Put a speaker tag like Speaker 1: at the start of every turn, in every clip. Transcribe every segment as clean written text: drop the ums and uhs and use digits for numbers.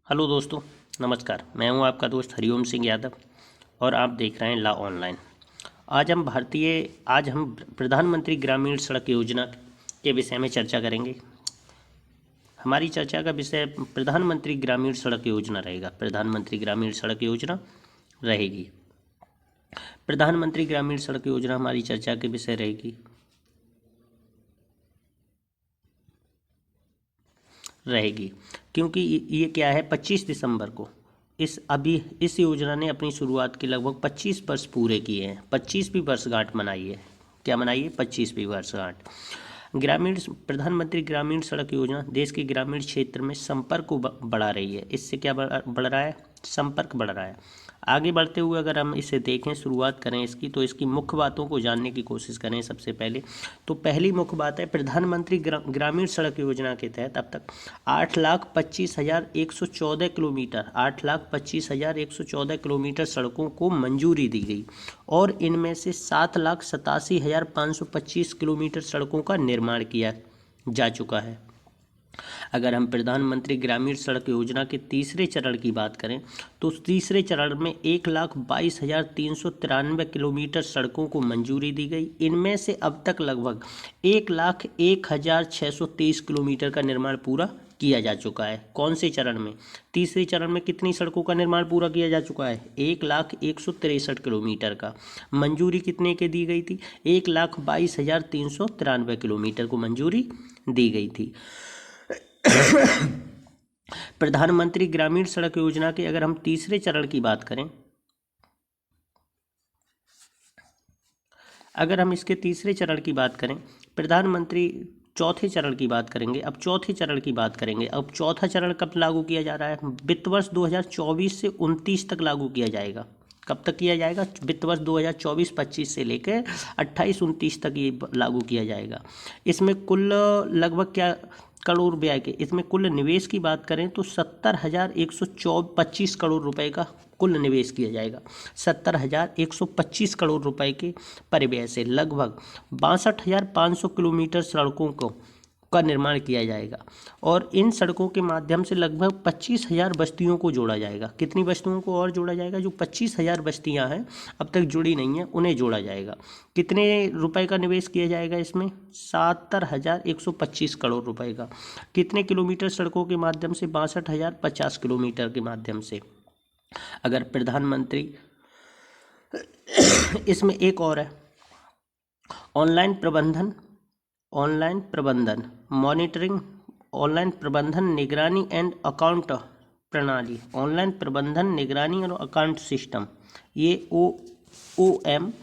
Speaker 1: Hello दोस्तों, नमस्कार। मैं हूं आपका दोस्त हरिओम सिंह यादव और आप देख रहे हैं लॉ ऑनलाइन। आज हम प्रधानमंत्री ग्रामीण सड़क योजना के विषय में चर्चा करेंगे। हमारी चर्चा का विषय प्रधानमंत्री ग्रामीण सड़क योजना रहेगा। प्रधानमंत्री ग्रामीण सड़क योजना रहेगी। प्रधानमंत्री ग्रामीण सड़क योजना हमारी चर्चा के विषय रहेगी क्योंकि ये क्या है, 25 दिसंबर को इस योजना ने अपनी शुरुआत के लगभग 25 वर्ष पूरे किए हैं। 25वीं वर्षगांठ मनाई है। क्या मनाई है? 25वीं वर्षगांठ। प्रधानमंत्री ग्रामीण सड़क योजना देश के ग्रामीण क्षेत्र में संपर्क को बढ़ा रही है। इससे क्या बढ़ रहा है? संपर्क बढ़ रहा है। आगे बढ़ते हुए अगर हम इसे देखें, शुरुआत करें इसकी, तो इसकी मुख्य बातों को जानने की कोशिश करें। सबसे पहले तो पहली मुख्य बात है, प्रधानमंत्री ग्रामीण सड़क योजना के तहत अब तक 8,25,114 किलोमीटर सड़कों को मंजूरी दी गई और इनमें से 7,87,525 किलोमीटर सड़कों का निर्माण किया जा चुका है। अगर हम प्रधानमंत्री ग्रामीण सड़क योजना के तीसरे चरण की बात करें तो तीसरे चरण में 1,22,393 किलोमीटर सड़कों को मंजूरी दी गई। इनमें से अब तक लगभग 1,01,623 किलोमीटर का निर्माण पूरा किया जा चुका है। कौन से चरण में? तीसरे चरण में कितनी सड़कों का निर्माण पूरा किया जा चुका है? 1,01,63 किलोमीटर का। मंजूरी कितने के दी गई थी? 1,22,393 किलोमीटर को मंजूरी दी गई थी। प्रधानमंत्री ग्रामीण सड़क योजना के अगर हम तीसरे चरण की बात करें, अगर हम इसके तीसरे चरण की बात करें, प्रधानमंत्री चौथे चरण की बात करेंगे। अब चौथे चरण की बात करेंगे। अब चौथा चरण कब लागू किया जा रहा है? वित्त वर्ष 2024 से 29 तक लागू किया जाएगा। कब तक किया जाएगा? वित्त वर्ष 2024-25 से लेकर 28-29 तक ये लागू किया जाएगा। इसमें कुल लगभग क्या करोड़ रुपये के, इसमें कुल निवेश की बात करें तो 70,125 करोड़ रुपए का कुल निवेश किया जाएगा। 70,125 करोड़ रुपए के परिव्यय से लगभग 62,500 किलोमीटर सड़कों का निर्माण किया जाएगा और इन सड़कों के माध्यम से लगभग 25,000 बस्तियों को जोड़ा जाएगा। कितनी बस्तियों को और जोड़ा जाएगा? जो 25,000 बस्तियां हैं अब तक जुड़ी नहीं हैं, उन्हें जोड़ा जाएगा। कितने रुपए का निवेश किया जाएगा इसमें? 70,125 करोड़ रुपए का। कितने किलोमीटर सड़कों के माध्यम से? 62,050 किलोमीटर के माध्यम से। अगर प्रधानमंत्री इसमें एक और है, ऑनलाइन प्रबंधन निगरानी एंड अकाउंट प्रणाली, ऑनलाइन प्रबंधन निगरानी और अकाउंट सिस्टम। ये OMMAS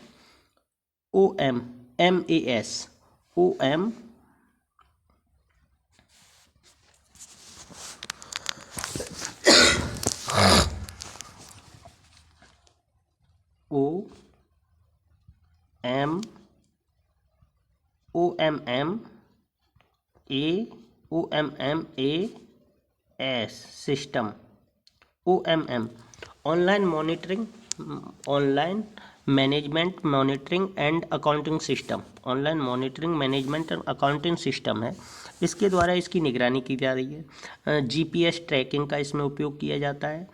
Speaker 1: system, OMM online management monitoring and accounting system, online monitoring management and accounting system है। इसके द्वारा इसकी निगरानी की जा रही है। GPS ट्रैकिंग का इसमें उपयोग किया जाता है।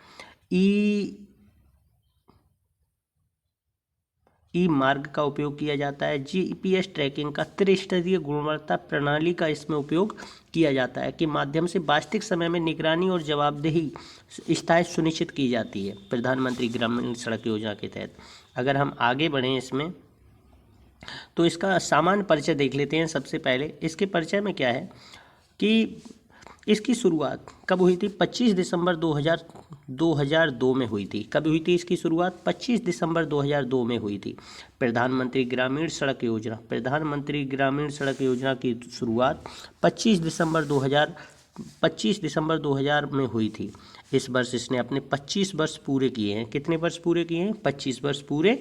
Speaker 1: ई मार्ग का उपयोग किया जाता है। GPS ट्रैकिंग का त्रिस्तरीय गुणवत्ता प्रणाली का इसमें उपयोग किया जाता है, के माध्यम से वास्तविक समय में निगरानी और जवाबदेही स्थायी सुनिश्चित की जाती है प्रधानमंत्री ग्रामीण सड़क योजना के तहत। अगर हम आगे बढ़ें इसमें तो इसका सामान्य परिचय देख लेते हैं। सबसे पहले इसके परिचय में क्या है कि इसकी शुरुआत कब हुई थी? 25 दिसंबर 2002 में हुई थी। कब हुई थी इसकी शुरुआत? 25 दिसंबर 2002 में हुई थी। प्रधानमंत्री ग्रामीण सड़क योजना की शुरुआत 25 दिसंबर 2000 में हुई थी। इस वर्ष इसने अपने 25 वर्ष पूरे किए हैं। कितने वर्ष पूरे किए हैं? 25 वर्ष पूरे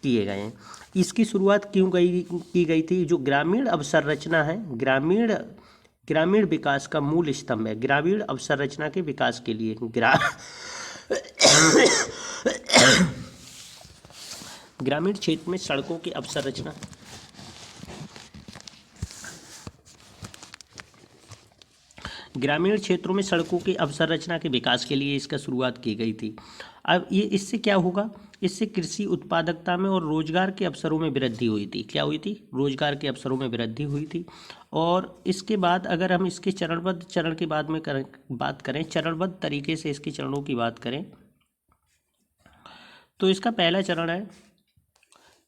Speaker 1: किए गए हैं। इसकी शुरुआत की गई थी? जो ग्रामीण अवसंरचना है, ग्रामीण विकास का मूल स्तंभ है। ग्रामीण अवसंरचना के विकास के लिए ग्रामीण क्षेत्र में सड़कों की अवसंरचना ग्रामीण क्षेत्रों में सड़कों की अवसंरचना के विकास के लिए इसका शुरुआत की गई थी। अब ये इससे क्या होगा, इससे कृषि उत्पादकता में और रोजगार के अवसरों में वृद्धि हुई थी। क्या हुई थी? रोजगार के अवसरों में वृद्धि हुई थी। और इसके बाद अगर हम इसके चरणबद्ध चरण के बाद में बात करें, चरणबद्ध तरीके से इसके चरणों की बात करें, तो इसका पहला चरण है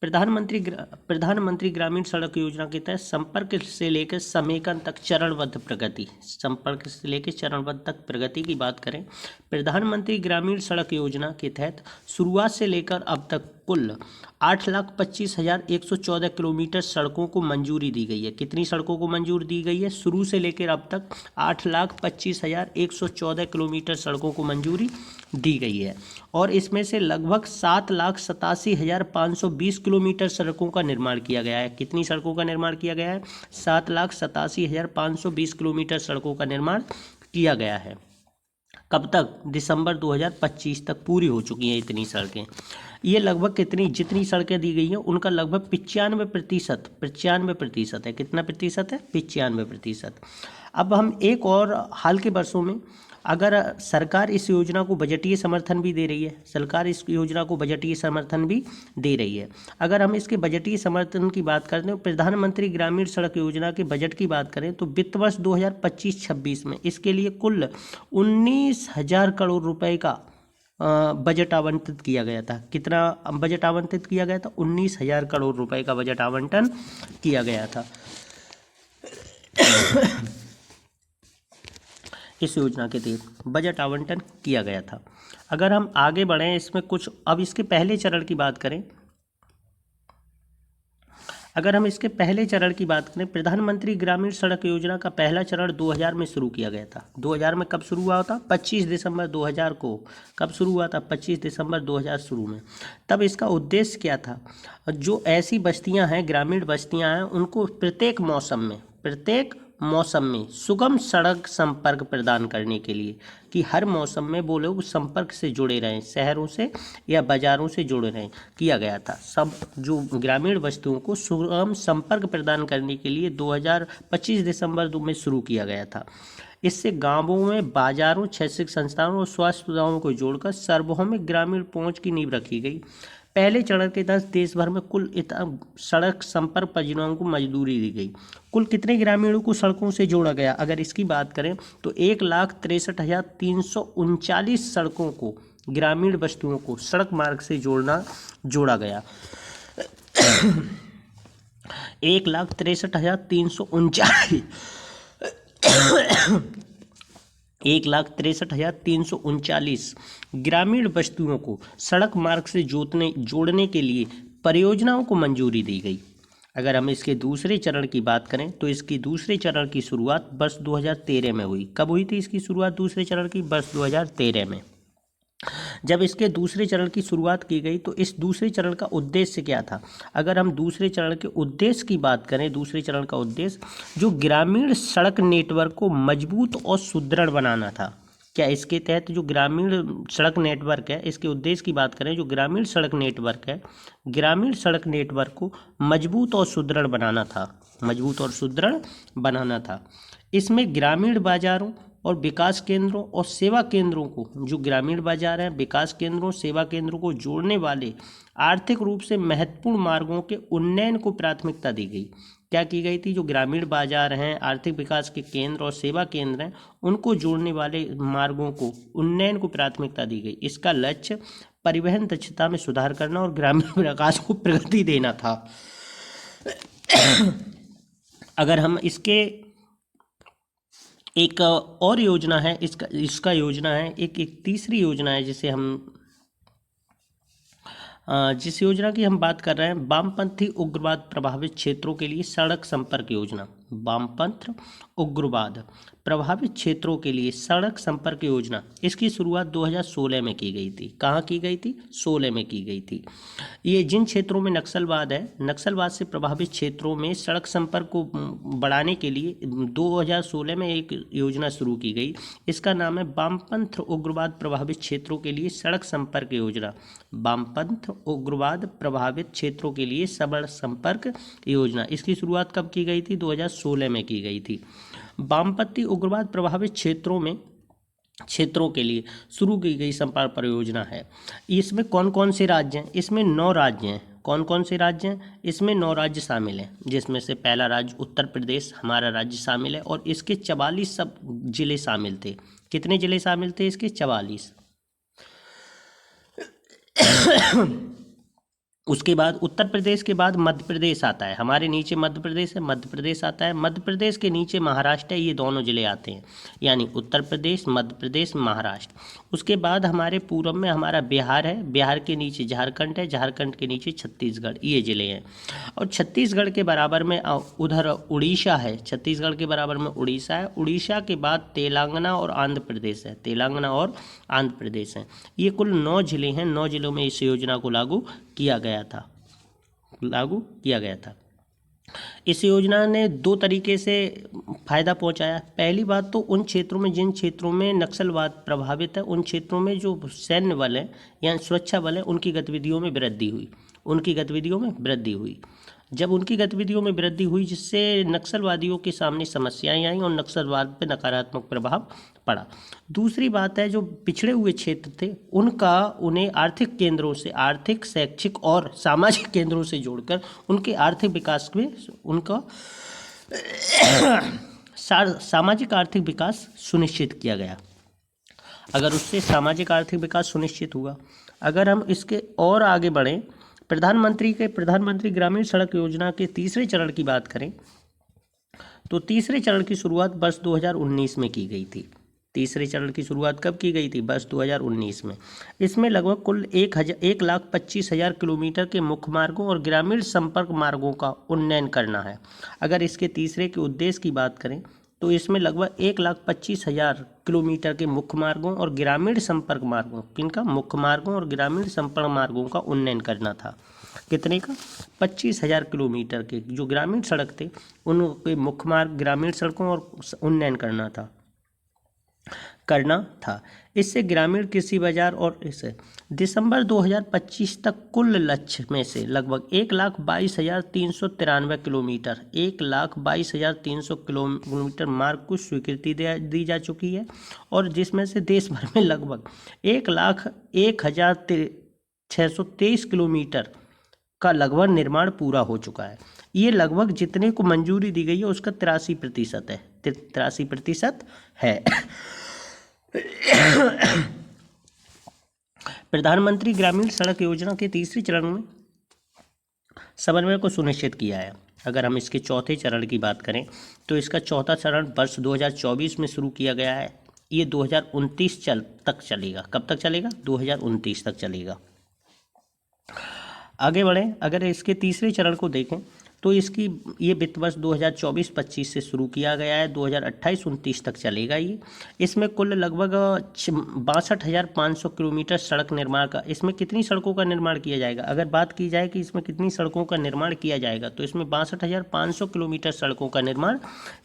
Speaker 1: प्रधानमंत्री ग्रामीण सड़क योजना के तहत संपर्क से लेकर समेकन तक चरणबद्ध प्रगति। संपर्क से लेकर चरणबद्ध तक प्रगति की बात करें, प्रधानमंत्री ग्रामीण सड़क योजना के तहत शुरुआत से लेकर अब तक कुल 8,25,114 किलोमीटर सड़कों को मंजूरी दी गई है। कितनी सड़कों को मंजूरी दी गई है? शुरू से लेकर अब तक 8,25,114 किलोमीटर सड़कों को मंजूरी दी गई है। और इसमें से लगभग 7,87,520 किलोमीटर सड़कों का निर्माण किया गया है। कितनी सड़कों का निर्माण किया गया है? 7,87,520 किलोमीटर सड़कों का निर्माण किया गया है। कब तक? दिसंबर 2025 तक पूरी हो चुकी हैं इतनी सड़कें। ये लगभग जितनी सड़कें दी गई हैं उनका लगभग 95% है। कितना प्रतिशत है? 95%। अब हम एक और हाल के वर्षों में, अगर सरकार इस योजना को बजटीय समर्थन भी दे रही है, सरकार इस योजना को बजटीय समर्थन भी दे रही है। अगर हम इसके बजटीय समर्थन की बात करते हैं, प्रधानमंत्री ग्रामीण सड़क योजना के बजट की बात करें तो वित्त वर्ष 2025-26 में इसके लिए कुल 19,000 करोड़ रुपए का बजट आवंटित किया गया था। कितना बजट आवंटित किया गया था? 19,000 करोड़ रुपए का बजट आवंटन किया गया था इस योजना के तहत बजट आवंटन किया गया था। अगर हम आगे बढ़ें इसमें कुछ, अब इसके पहले चरण की बात करें, अगर हम इसके पहले चरण की बात करें, प्रधानमंत्री ग्रामीण सड़क योजना का पहला चरण 2000 में शुरू किया गया था। 2000 में कब शुरू हुआ था? 25 दिसंबर 2000 को। कब शुरू हुआ था? 25 दिसंबर 2000 शुरू में। तब इसका उद्देश्य क्या था? जो ऐसी बस्तियां हैं, ग्रामीण बस्तियां हैं, उनको प्रत्येक मौसम में सुगम सड़क संपर्क प्रदान करने के लिए, कि हर मौसम में वो लोग संपर्क से जुड़े रहें, शहरों से या बाज़ारों से जुड़े रहें, किया गया था। सब जो ग्रामीण बस्तियों को सुगम संपर्क प्रदान करने के लिए 2025 दिसंबर में शुरू किया गया था। इससे गांवों में बाजारों, शैक्षिक संस्थानों और स्वास्थ्य सुविधाओं को जोड़कर सार्वभौमिक ग्रामीण पहुंच की नींव रखी गई। पहले चरण के तहत देश भर में कुल सड़क संपर्क परियोजनाओं को मंजूरी दी गई। कुल कितने ग्रामीणों को सड़कों से जोड़ा गया? अगर इसकी बात करें तो 1,63,339 सड़कों को, ग्रामीण बस्तियों को सड़क मार्ग से जोड़ा गया। 1,63,339 1,63,339 ग्रामीण बस्तियों को सड़क मार्ग से जोड़ने के लिए परियोजनाओं को मंजूरी दी गई। अगर हम इसके दूसरे चरण की बात करें तो इसकी दूसरे चरण की शुरुआत वर्ष 2013 में हुई। कब हुई थी इसकी शुरुआत दूसरे चरण की? वर्ष 2013 में। जब इसके दूसरे चरण की शुरुआत की गई तो इस दूसरे चरण का उद्देश्य क्या था? अगर हम दूसरे चरण के उद्देश्य की बात करें, दूसरे चरण का उद्देश्य जो ग्रामीण सड़क नेटवर्क को मजबूत और सुदृढ़ बनाना था। क्या इसके तहत जो ग्रामीण सड़क नेटवर्क है, इसके उद्देश्य की बात करें, जो ग्रामीण सड़क नेटवर्क है, ग्रामीण सड़क नेटवर्क को मजबूत और सुदृढ़ बनाना था। इसमें ग्रामीण बाजारों और विकास केंद्रों और सेवा केंद्रों को, जो ग्रामीण बाजार हैं, विकास केंद्रों, सेवा केंद्रों को जोड़ने वाले आर्थिक रूप से महत्वपूर्ण मार्गों के उन्नयन को प्राथमिकता दी गई। क्या की गई थी? जो ग्रामीण बाजार हैं, आर्थिक विकास के केंद्र और सेवा केंद्र हैं, उनको जोड़ने वाले मार्गों को उन्नयन को प्राथमिकता दी गई। इसका लक्ष्य परिवहन दक्षता में सुधार करना और ग्रामीण विकास को प्रगति देना था। अगर हम इसके एक और योजना है, इसका योजना है, एक तीसरी योजना है जिस योजना की हम बात कर रहे हैं, वामपंथी उग्रवाद प्रभावित क्षेत्रों के लिए सड़क संपर्क योजना। वामपंथ उग्रवाद प्रभावित क्षेत्रों के लिए सड़क संपर्क योजना, इसकी शुरुआत 2016 में की गई थी। कहाँ की गई थी? 16 में की गई थी। ये जिन क्षेत्रों में नक्सलवाद है, नक्सलवाद से प्रभावित क्षेत्रों में सड़क संपर्क को बढ़ाने के लिए 2016 में एक योजना शुरू की गई। इसका नाम है वामपंथ उग्रवाद प्रभावित क्षेत्रों के लिए सड़क संपर्क योजना। वामपंथ उग्रवाद प्रभावित क्षेत्रों के लिए सड़क संपर्क योजना, इसकी शुरुआत कब की गई थी? 2016 में की गई थी। वामपंथी उग्रवाद प्रभावित क्षेत्रों के लिए शुरू की गई संपर्क परियोजना है। इसमें कौन कौन से राज्य हैं? इसमें 9 राज्य हैं। कौन कौन से राज्य हैं? इसमें 9 राज्य शामिल हैं, जिसमें से पहला राज्य उत्तर प्रदेश हमारा राज्य शामिल है और इसके 44 सब जिले शामिल थे। कितने जिले शामिल थे इसके? 44। उसके बाद उत्तर प्रदेश के बाद मध्य प्रदेश आता है, हमारे नीचे मध्य प्रदेश है, मध्य प्रदेश आता है, मध्य प्रदेश के नीचे महाराष्ट्र है, ये दोनों जिले आते हैं, यानी उत्तर प्रदेश, मध्य प्रदेश, महाराष्ट्र। उसके बाद हमारे पूर्व में हमारा बिहार है, बिहार के नीचे झारखंड है, झारखंड के नीचे छत्तीसगढ़, ये जिले हैं। और छत्तीसगढ़ के बराबर में उधर उड़ीसा है, छत्तीसगढ़ के बराबर में उड़ीसा है, उड़ीसा के बाद तेलंगाना और आंध्र प्रदेश है, तेलंगाना और आंध्र प्रदेश है। ये कुल 9 जिले हैं, 9 जिलों में इस योजना को लागू किया गया था। इस योजना ने 2 तरीके से फायदा पहुंचाया। पहली बात तो उन क्षेत्रों में, जिन क्षेत्रों में नक्सलवाद प्रभावित है, उन क्षेत्रों में जो सैन्य बल है या सुरक्षा बल है, उनकी गतिविधियों में वृद्धि हुई। जब उनकी गतिविधियों में वृद्धि हुई, जिससे नक्सलवादियों के सामने समस्याएं आई और नक्सलवाद पर नकारात्मक प्रभाव पड़ा। दूसरी बात है, जो पिछड़े हुए क्षेत्र थे उन्हें आर्थिक केंद्रों से, आर्थिक, शैक्षिक और सामाजिक केंद्रों से जोड़कर उनके आर्थिक विकास में उनका सामाजिक आर्थिक विकास सुनिश्चित किया गया। अगर उससे सामाजिक आर्थिक विकास सुनिश्चित हुआ, अगर हम इसके और आगे बढ़ें, प्रधानमंत्री ग्रामीण सड़क योजना के तीसरे चरण की बात करें तो तीसरे चरण की शुरुआत वर्ष 2019 में की गई थी। तीसरे चरण की शुरुआत कब की गई थी? वर्ष 2019 में। इसमें लगभग कुल 1,25,000 किलोमीटर के मुख्य मार्गों और ग्रामीण संपर्क मार्गों का उन्नयन करना है। अगर इसके तीसरे के उद्देश्य की बात करें तो इसमें लगभग 1,25,000 किलोमीटर के मुख्य मार्गों और ग्रामीण संपर्क मार्गों, किनका? मुख्य मार्गों और ग्रामीण संपर्क मार्गों का उन्नयन करना था। कितने का? 25,000 किलोमीटर के जो ग्रामीण सड़क थे उनके मुख्य मार्ग, ग्रामीण सड़कों और उन्नयन करना था। इससे ग्रामीण कृषि बाजार और इसे दिसंबर 2025 तक कुल लक्ष्य में से लगभग 1,22,393 किलोमीटर, 1,22,300 किलोमीटर मार्ग को स्वीकृति दी जा चुकी है और जिसमें से देश भर में लगभग 1,01,623 किलोमीटर का लगभग निर्माण पूरा हो चुका है। ये लगभग जितने को मंजूरी दी गई है उसका 83% है। प्रधानमंत्री ग्रामीण सड़क योजना के तीसरे चरण में समन्वय को सुनिश्चित किया है। अगर हम इसके चौथे चरण की बात करें तो इसका चौथा चरण वर्ष 2024 में शुरू किया गया है। ये 2029 तक चलेगा। कब तक चलेगा? 2029 तक चलेगा। आगे बढ़ें, अगर इसके तीसरे चरण को देखें तो ये वित्त वर्ष 2024-25 से शुरू किया गया है, 2028-29 तक चलेगा ये। इसमें कुल लगभग 62,500 किलोमीटर सड़क निर्माण का, इसमें कितनी सड़कों का निर्माण किया जाएगा? अगर बात की जाए कि इसमें कितनी सड़कों का निर्माण किया जाएगा तो इसमें 62,500 किलोमीटर सड़कों का निर्माण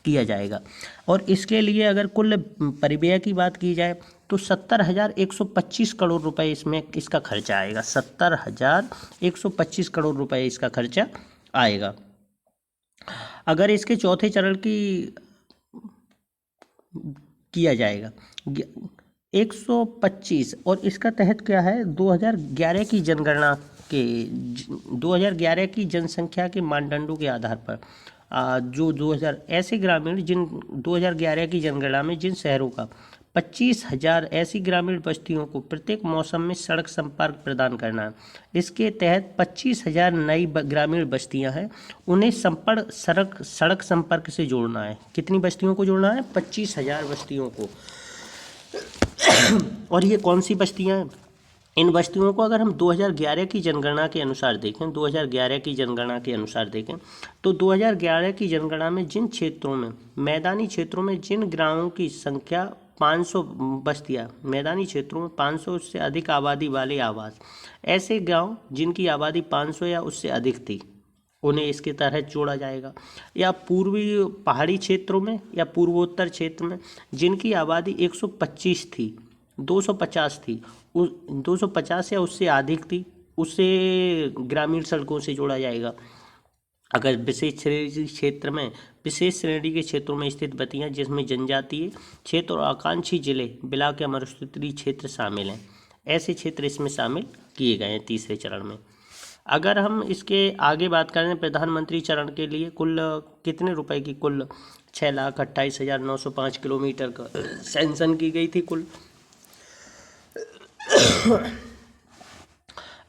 Speaker 1: किया जाएगा। और इसके लिए अगर कुल परिव्यय की बात की जाए तो 70,125 करोड़ रुपए इसमें इसका खर्चा आएगा। 70,125 करोड़ रुपए इसका खर्चा आएगा। अगर इसके चौथे चरण की किया जाएगा 125, और इसका तहत क्या है, 2011 की जनगणना के 2011 की जनसंख्या के मानदंडों के आधार पर जो 2000 ऐसे ग्रामीण जिन 2011 की जनगणना में जिन शहरों का 25,000 ऐसी ग्रामीण बस्तियों को प्रत्येक मौसम में सड़क संपर्क प्रदान करना है। इसके तहत 25,000 नई ग्रामीण बस्तियां हैं, उन्हें सड़क संपर्क से जोड़ना है। कितनी बस्तियों को जोड़ना है? 25,000 बस्तियों को। और ये कौन सी बस्तियां हैं? इन बस्तियों को अगर हम 2011 की जनगणना के अनुसार देखें, 2011 की जनगणना के अनुसार देखें तो 2011 की जनगणना में जिन क्षेत्रों में, मैदानी क्षेत्रों में जिन गाँवों की संख्या 500 बस्तियां, मैदानी क्षेत्रों में 500 से अधिक आबादी वाले आवास, ऐसे गांव जिनकी आबादी 500 या उससे अधिक थी उन्हें इसके तहत जोड़ा जाएगा। या पूर्वी पहाड़ी क्षेत्रों में या पूर्वोत्तर क्षेत्र में जिनकी आबादी 125 थी, 250 थी, 250 या उससे अधिक थी, उससे ग्रामीण सड़कों से जोड़ा जाएगा। अगर विशेष क्षेत्र में विशेष श्रेणी के क्षेत्रों में स्थित बतियां जिसमें जनजातीय क्षेत्र और आकांक्षी जिले ब्लॉक या मरुस्थलीय क्षेत्र शामिल हैं। ऐसे क्षेत्र इसमें शामिल किए गए हैं तीसरे चरण में। अगर हम इसके आगे बात करें प्रधानमंत्री चरण के लिए कुल कितने रुपए की, कुल 6,28,905 किलोमीटर का सैंक्शन की गई थी कुल।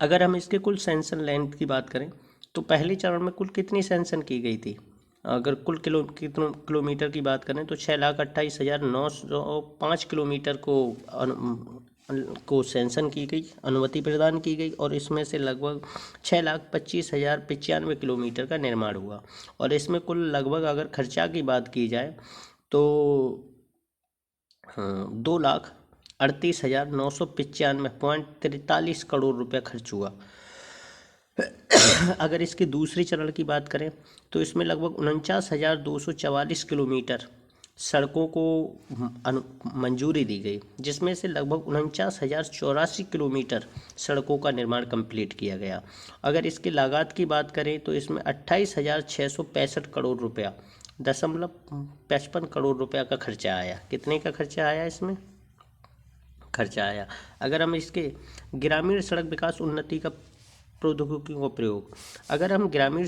Speaker 1: अगर हम इसके कुल सैंक्शन लेंथ की बात करें तो पहले चरण में कुल कितनी सैंक्शन की गई थी, अगर कुल किलोमीटर की बात करें तो 6,28,905 किलोमीटर को सैंक्शन की गई, अनुमति प्रदान की गई, और इसमें से लगभग 6,25,095 किलोमीटर का निर्माण हुआ। और इसमें कुल लगभग अगर खर्चा की बात की जाए तो 2,38,995.43 करोड़ रुपया खर्च हुआ। अगर इसके दूसरे चरण की बात करें तो इसमें लगभग 49,244 किलोमीटर सड़कों को मंजूरी दी गई, जिसमें से लगभग 49,084 किलोमीटर सड़कों का निर्माण कंप्लीट किया गया। अगर इसकी लागत की बात करें तो इसमें 28,665 करोड़ रुपया 0.55 करोड़ रुपया का खर्चा आया। कितने का खर्चा आया इसमें खर्चा आया। अगर हम इसके ग्रामीण सड़क विकास उन्नति का प्रौद्योगिकियों का प्रयोग, अगर हम ग्रामीण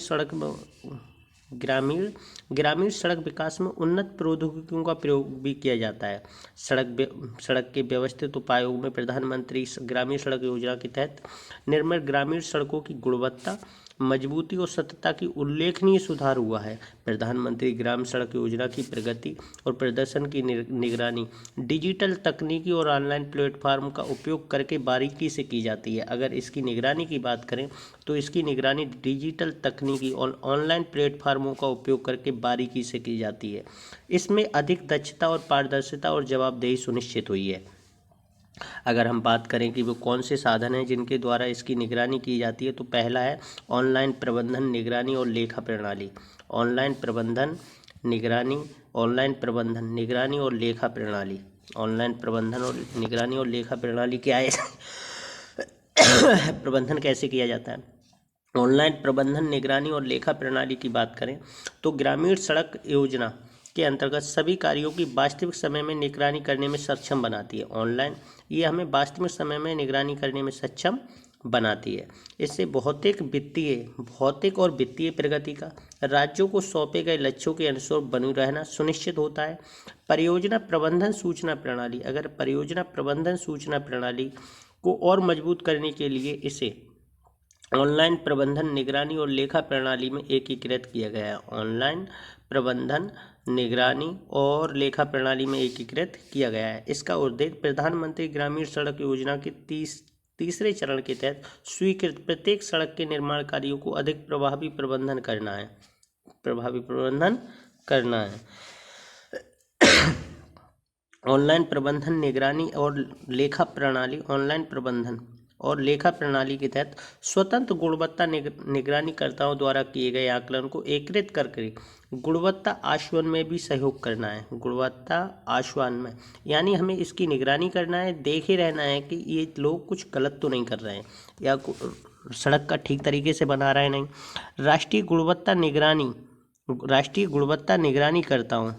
Speaker 1: सड़क विकास में उन्नत प्रौद्योगिकियों का प्रयोग भी किया जाता है। सड़क के व्यवस्थित उपायों में प्रधानमंत्री ग्रामीण सड़क योजना के तहत निर्मित ग्रामीण सड़कों की गुणवत्ता, मजबूती और सततता की उल्लेखनीय सुधार हुआ है। प्रधानमंत्री ग्राम सड़क योजना की प्रगति और प्रदर्शन की निगरानी डिजिटल तकनीकी और ऑनलाइन प्लेटफार्म का उपयोग करके बारीकी से की जाती है। अगर इसकी निगरानी की बात करें तो इसकी निगरानी डिजिटल तकनीकी और ऑनलाइन प्लेटफार्मों का उपयोग करके बारीकी से की जाती है। इसमें अधिक दक्षता और पारदर्शिता और जवाबदेही सुनिश्चित हुई है। अगर हम बात करें कि वो कौन से साधन हैं जिनके द्वारा इसकी निगरानी की जाती है तो पहला है ऑनलाइन प्रबंधन निगरानी और लेखा प्रणाली। ऑनलाइन प्रबंधन निगरानी और लेखा प्रणाली। ऑनलाइन प्रबंधन और निगरानी और लेखा प्रणाली क्या है? प्रबंधन कैसे किया जाता है? ऑनलाइन प्रबंधन निगरानी और लेखा प्रणाली की बात करें तो ग्रामीण सड़क योजना के अंतर्गत सभी कार्यों की वास्तविक समय में निगरानी करने में सक्षम बनाती है। ऑनलाइन ये हमें वास्तविक समय में निगरानी करने में सक्षम बनाती है। इससे भौतिक और वित्तीय प्रगति का राज्यों को सौंपे गए लक्ष्यों के अनुसार बने रहना सुनिश्चित होता है। परियोजना प्रबंधन सूचना प्रणाली, अगर परियोजना प्रबंधन सूचना प्रणाली को और मजबूत करने के लिए इसे ऑनलाइन प्रबंधन निगरानी और लेखा प्रणाली में एकीकृत किया गया है। ऑनलाइन प्रबंधन निगरानी और लेखा प्रणाली में एकीकृत किया गया है। इसका उद्देश्य प्रधानमंत्री ग्रामीण सड़क योजना के तीसरे चरण के तहत स्वीकृत प्रत्येक सड़क के निर्माण कार्यों को अधिक प्रभावी प्रबंधन करना है। ऑनलाइन प्रबंधन निगरानी और लेखा प्रणाली ऑनलाइन प्रबंधन और लेखा प्रणाली के तहत स्वतंत्र गुणवत्ता निगरानीकर्ताओं द्वारा किए गए आकलन को एकीकृत करके गुणवत्ता आश्वासन में भी सहयोग करना है। गुणवत्ता आश्वासन में यानी हमें इसकी निगरानी करना है, देखे रहना है कि ये लोग कुछ गलत तो नहीं कर रहे हैं या सड़क का ठीक तरीके से बना रहे हैं नहीं। राष्ट्रीय गुणवत्ता निगरानी करता हूँ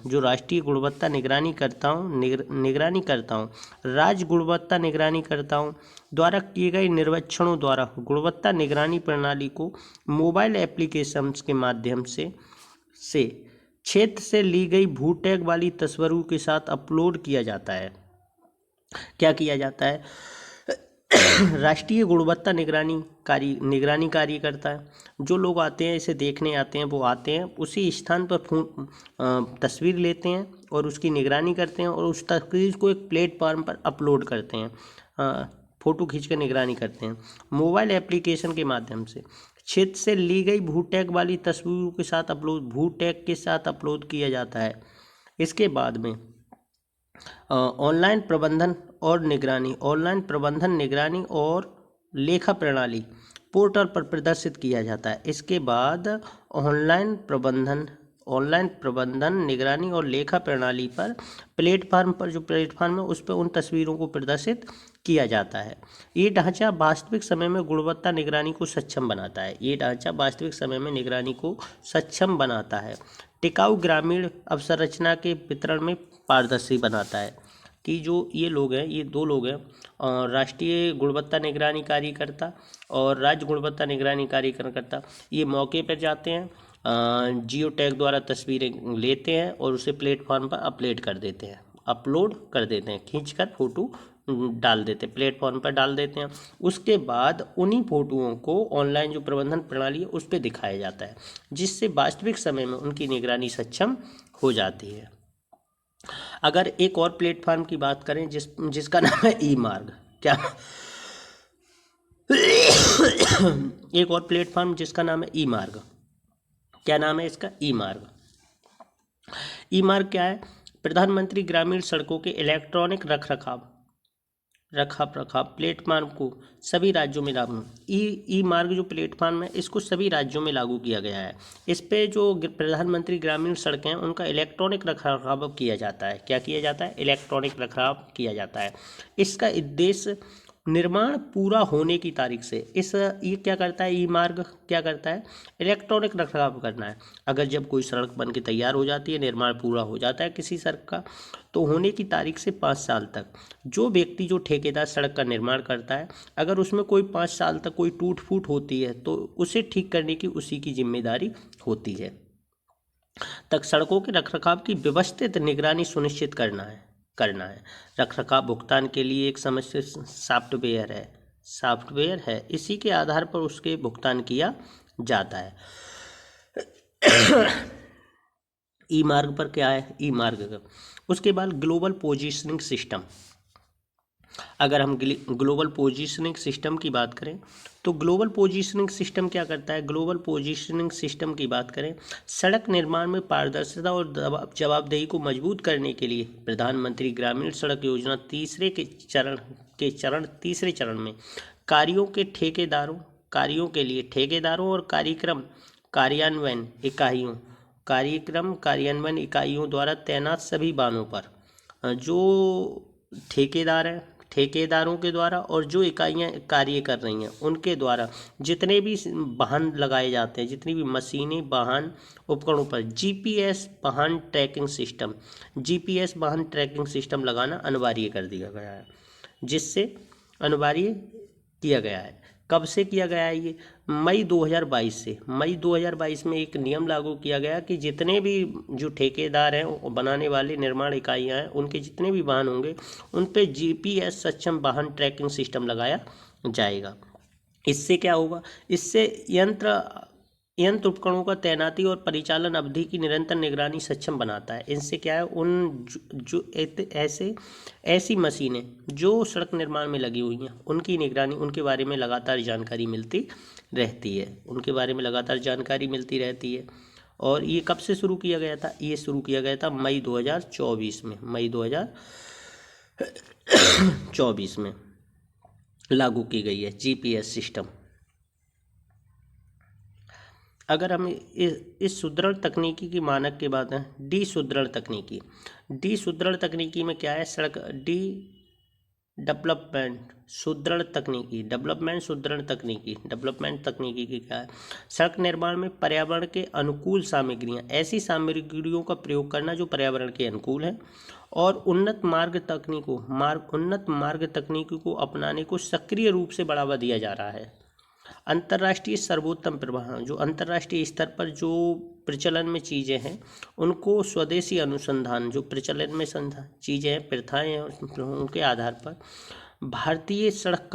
Speaker 1: राज्य गुणवत्ता निगरानी करताओं द्वारा किए गए निरीक्षणों द्वारा गुणवत्ता निगरानी प्रणाली को मोबाइल एप्लीकेशंस के माध्यम से क्षेत्र से ली गई भू टैग वाली तस्वीरों के साथ अपलोड किया जाता है। क्या किया जाता है? राष्ट्रीय गुणवत्ता निगरानी कार्य करता है। जो लोग आते हैं इसे देखने आते हैं, वो आते हैं उसी स्थान पर तस्वीर लेते हैं और उसकी निगरानी करते हैं और उस तस्वीर को एक प्लेटफॉर्म पर अपलोड करते हैं, फ़ोटो खींच कर निगरानी करते हैं। मोबाइल एप्लीकेशन के माध्यम से क्षेत्र से ली गई भू टैग वाली तस्वीरों के साथ अपलोड किया जाता है। इसके बाद में ऑनलाइन प्रबंधन निगरानी और लेखा प्रणाली पोर्टल पर प्रदर्शित किया जाता है। इसके बाद ऑनलाइन प्रबंधन निगरानी और लेखा प्रणाली पर प्लेटफार्म है उस पर उन तस्वीरों को प्रदर्शित किया जाता है। ये ढांचा वास्तविक समय में गुणवत्ता निगरानी को सक्षम बनाता है। टिकाऊ ग्रामीण अवसंरचना के वितरण में पारदर्शी बनाता है कि जो ये लोग हैं, ये दो लोग हैं, राष्ट्रीय गुणवत्ता निगरानी कार्यकर्ता और राज्य गुणवत्ता निगरानी कार्यकर्ता, ये मौके पर जाते हैं, जियो टैग द्वारा तस्वीरें लेते हैं और उसे प्लेटफॉर्म पर अपलोड कर देते हैं, खींचकर फोटो डाल देते हैं, प्लेटफॉर्म पर डाल देते हैं। उसके बाद उन्हीं फोटोओं को ऑनलाइन जो प्रबंधन प्रणाली है उस पर दिखाया जाता है, जिससे वास्तविक समय में उनकी निगरानी सक्षम हो जाती है। अगर एक और प्लेटफॉर्म की बात करें जिसका नाम है ई मार्ग, क्या एक और प्लेटफॉर्म जिसका नाम है ई मार्ग, क्या नाम है इसका? ई मार्ग। ई मार्ग क्या है? प्रधानमंत्री ग्रामीण सड़कों के इलेक्ट्रॉनिक रखरखाव प्लेटफॉर्म को सभी राज्यों में लागू, ई मार्ग जो प्लेटफॉर्म है इसको सभी राज्यों में लागू किया गया है। इस पे जो प्रधानमंत्री ग्रामीण सड़कें हैं उनका इलेक्ट्रॉनिक रखरखाव किया जाता है। क्या किया जाता है? इलेक्ट्रॉनिक रखरखाव किया जाता है। इसका उद्देश्य निर्माण पूरा होने की तारीख से ये क्या करता है? ई मार्ग क्या करता है? इलेक्ट्रॉनिक रखरखाव करना है। अगर जब कोई सड़क बन के तैयार हो जाती है, निर्माण पूरा हो जाता है किसी सड़क का, तो होने की तारीख से 5 साल तक जो व्यक्ति, जो ठेकेदार सड़क का निर्माण करता है, अगर उसमें कोई 5 साल तक कोई टूट फूट होती है तो उसे ठीक करने की उसी की जिम्मेदारी होती है। तक सड़कों के रखरखाव की व्यवस्थित निगरानी सुनिश्चित करना है। रखरखाव भुगतान के लिए एक समस्या सॉफ्टवेयर है, इसी के आधार पर उसके भुगतान किया जाता है। ई मार्ग पर क्या है? ई मार्ग का उसके बाद ग्लोबल पोजीशनिंग सिस्टम। अगर हम ग्लोबल पोजीशनिंग सिस्टम की बात करें तो ग्लोबल पोजीशनिंग सिस्टम क्या करता है? ग्लोबल पोजीशनिंग सिस्टम की बात करें, सड़क निर्माण में पारदर्शिता और जवाबदेही को मजबूत करने के लिए प्रधानमंत्री ग्रामीण सड़क योजना तीसरे चरण में कार्यों के लिए ठेकेदारों और कार्यक्रम कार्यान्वयन इकाइयों द्वारा तैनात सभी वाहनों पर जो ठेकेदारों के द्वारा और जो इकाइयाँ कार्य कर रही हैं उनके द्वारा जितने भी वाहन लगाए जाते हैं, जितनी भी मशीनें, वाहन, उपकरणों पर जीपीएस वाहन ट्रैकिंग सिस्टम लगाना अनिवार्य कर दिया गया है, जिससे अनिवार्य किया गया है। कब से किया गया है ये? मई 2022 से। मई 2022 में एक नियम लागू किया गया कि जितने भी जो ठेकेदार हैं, बनाने वाले निर्माण इकाइयां हैं, उनके जितने भी वाहन होंगे उन पे जीपीएस सक्षम वाहन ट्रैकिंग सिस्टम लगाया जाएगा। इससे क्या होगा? इससे यंत्र उपकरणों का तैनाती और परिचालन अवधि की निरंतर निगरानी सक्षम बनाता है। इनसे क्या है, ऐसी मशीनें जो सड़क निर्माण में लगी हुई हैं उनकी निगरानी, उनके बारे में लगातार जानकारी मिलती रहती है। और ये कब से शुरू किया गया था? ये शुरू किया गया था मई 2024 में लागू की गई है जीपीएस सिस्टम। अगर हम इस सुदृढ़ तकनीकी की मानक के बाद हैं, डी सुदृढ़ तकनीकी में क्या है? सड़क डेवलपमेंट सुदृढ़ तकनीकी की क्या है? सड़क निर्माण में पर्यावरण के अनुकूल सामग्रियां, ऐसी सामग्रियों का प्रयोग करना जो पर्यावरण के अनुकूल है, और उन्नत मार्ग तकनीकों को अपनाने को सक्रिय रूप से बढ़ावा दिया जा रहा है। अंतर्राष्ट्रीय सर्वोत्तम प्रवाह, जो अंतर्राष्ट्रीय स्तर पर जो प्रचलन में चीज़ें हैं उनको स्वदेशी अनुसंधान, जो प्रचलन में चीज़ें हैं, प्रथाएं हैं, उनके आधार पर भारतीय सड़क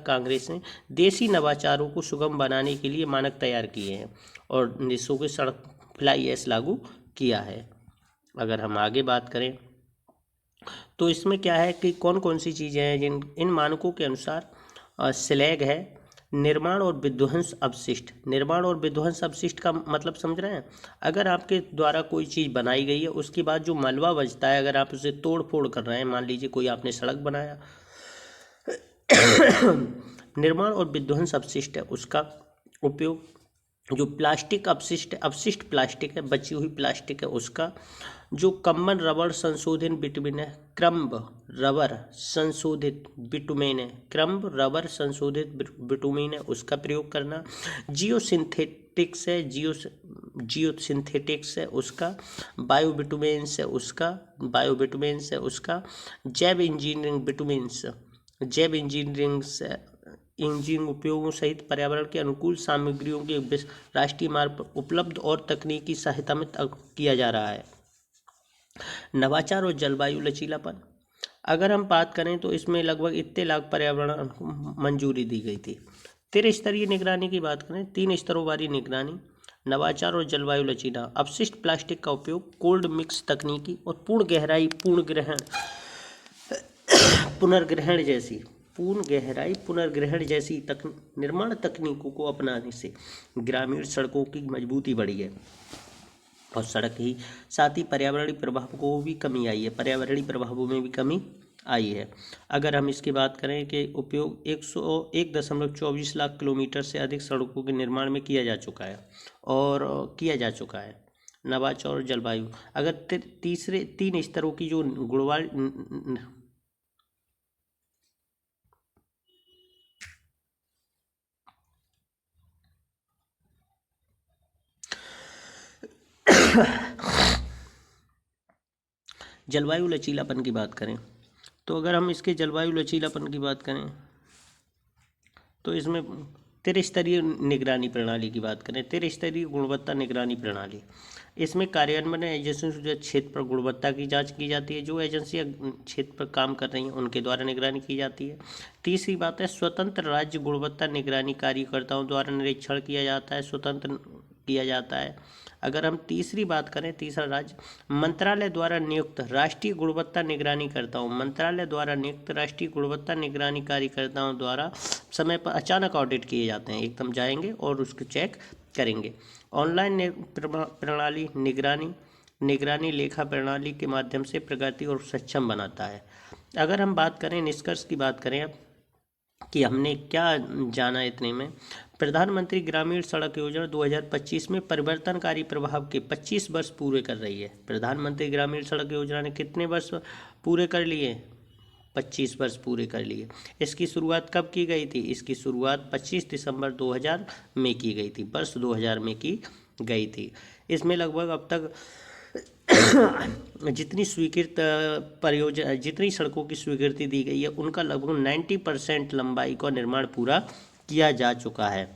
Speaker 1: कांग्रेस ने देसी नवाचारों को सुगम बनाने के लिए मानक तैयार किए हैं और देशों के सड़क फ्लाई ऐश लागू किया है। अगर हम आगे बात करें तो इसमें क्या है कि कौन कौन सी चीज़ें हैं इन मानकों के अनुसार? स्लैग है, निर्माण और विध्वंस अपशिष्ट का मतलब समझ रहे हैं? अगर आपके द्वारा कोई चीज़ बनाई गई है, उसके बाद जो मलबा बचता है, अगर आप उसे तोड़ फोड़ कर रहे हैं, मान लीजिए कोई आपने सड़क बनाया, निर्माण और विध्वंस अपशिष्ट है, उसका उपयोग, जो प्लास्टिक अपशिष्ट प्लास्टिक है, बची हुई प्लास्टिक है, उसका, जो कम्बन रबर संशोधित बिटुमेन है, क्रम्ब रबर संशोधित बिटुमेन है, उसका प्रयोग करना, जियो सिंथेटिक्स है, जियोसिंथेटिक्स है उसका, बायोबिटुमेंस है उसका, बायोबिटुमेंस है उसका, जैव इंजीनियरिंग बिटुमेंस, जैव इंजीनियरिंग से इंजीनियरिंग उपयोगों सहित पर्यावरण के अनुकूल सामग्रियों के राष्ट्रीय मार्ग पर उपलब्ध और तकनीकी सहायता में किया जा रहा है। नवाचार और जलवायु लचीलापन, अगर हम बात करें तो इसमें लगभग इतने लाख पर्यावरण मंजूरी दी गई थी। त्रिस्तरीय निगरानी की बात करें, 3 स्तरों वाली निगरानी, नवाचार और जलवायु लचीला, अपशिष्ट प्लास्टिक का उपयोग, कोल्ड मिक्स तकनीकी और पूर्ण गहराई पुनर्ग्रहण जैसी निर्माण तकनीकों को अपनाने से ग्रामीण सड़कों की मजबूती बढ़ी है और सड़क ही साथ ही पर्यावरणीय प्रभाव को भी कमी आई है, पर्यावरणीय प्रभावों में भी कमी आई है। अगर हम इसकी बात करें कि उपयोग 101.24 लाख किलोमीटर से अधिक सड़कों के निर्माण में किया जा चुका है। नवाचार और जलवायु, अगर तीसरे 3 स्तरों की जो जलवायु लचीलापन की बात करें तो अगर हम इसके जलवायु लचीलापन की बात करें तो इसमें त्रिस्तरीय निगरानी प्रणाली की बात करें, त्रिस्तरीय गुणवत्ता निगरानी प्रणाली, इसमें कार्यान्वयन एजेंसियों से क्षेत्र पर गुणवत्ता की जांच की जाती है, जो एजेंसियां क्षेत्र पर काम कर रही हैं उनके द्वारा निगरानी की जाती है। तीसरी बात है स्वतंत्र राज्य गुणवत्ता निगरानी कार्यकर्ताओं द्वारा निरीक्षण किया जाता है, स्वतंत्र किया जाता है। अगर हम तीसरी बात करें, तीसरा राज्य मंत्रालय द्वारा नियुक्त राष्ट्रीय गुणवत्ता निगरानी कार्यकर्ताओं द्वारा समय पर अचानक ऑडिट किए जाते हैं, एकदम जाएंगे और उसको चेक करेंगे। ऑनलाइन प्रणाली निगरानी लेखा प्रणाली के माध्यम से प्रगति और सक्षम बनाता है। अगर हम बात करें निष्कर्ष की बात करें अब कि हमने क्या जाना इतने में, प्रधानमंत्री ग्रामीण सड़क योजना 2025 में परिवर्तनकारी प्रभाव के 25 वर्ष पूरे कर रही है। प्रधानमंत्री ग्रामीण सड़क योजना ने कितने वर्ष पूरे कर लिए? 25 वर्ष पूरे कर लिए। इसकी शुरुआत कब की गई थी? इसकी शुरुआत 25 दिसंबर 2000 में की गई थी, वर्ष 2000 में की गई थी। इसमें लगभग अब तक जितनी सड़कों की स्वीकृति दी गई है उनका लगभग 90% लंबाई का निर्माण पूरा किया जा चुका है।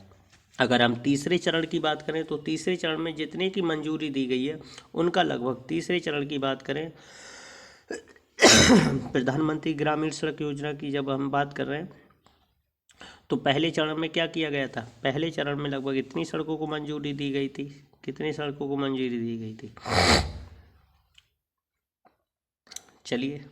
Speaker 1: अगर हम तीसरे चरण की बात करें तो तीसरे चरण में जितने की मंजूरी दी गई है उनका लगभग, तीसरे चरण की बात करें प्रधानमंत्री ग्रामीण सड़क योजना की जब हम बात कर रहे हैं तो पहले चरण में क्या किया गया था? पहले चरण में लगभग इतनी सड़कों को मंजूरी दी गई थी। कितनी सड़कों को मंजूरी दी गई थी? चलिए